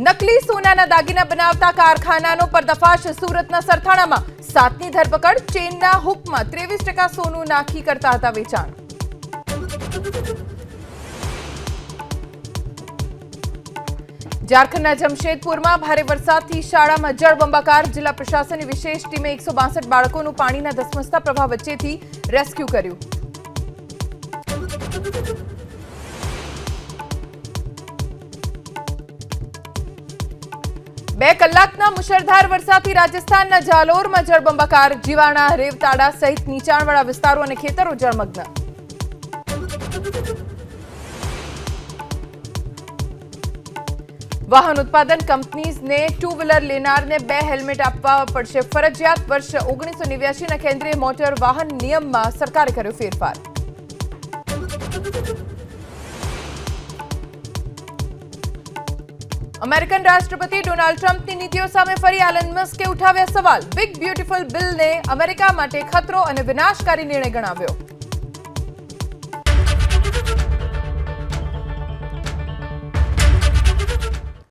નકલી સોનાના દાગીના બનાવતા કારખાનાનો પર્દાફાશ સુરતના સરથાણામાં 7ની ધરપકડ ચેનના હુકમાં 23% સોનું નાખી કરતા હતા વેચાણ। ઝારખંડના જમશેદપુરમાં ભારે વરસાદથી શાળામાં જળબંબાકાર। જિલ્લા પ્રશાસનની વિશેષ ટીમે 162 બાળકોનું પાણીના ધસમસતા પ્રવાહ વચ્ચેથી રેસ્ક્યુ કર્યું। બે કલાકના મુશળધાર વરસાદથી રાજસ્થાનના જાલોરમાં જળબંબાકાર। જીવાણા, રેવતાડા સહિત નીચાણવાળા વિસ્તારો અને ખેતરો જળમગ્ન। વાહન ઉત્પાદન કંપનીઝને ટુ વ્હીલર લેનારને 2 હેલ્મેટ આપવા પડશે ફરજિયાત। વર્ષ 1989ના કેન્દ્રીય મોટર વાહન નિયમમાં સરકારે કર્યો ફેરફાર। અમેરિકન રાષ્ટ્રપતિ ડોનાલ્ડ ટ્રમ્પની નીતિઓ સામે ફરી એલન મસ્કે ઉઠાવ્યા સવાલ। બિગ બ્યુટીફુલ બિલને અમેરિકા માટે ખતરો અને વિનાશકારી નિર્ણય ગણાવ્યો।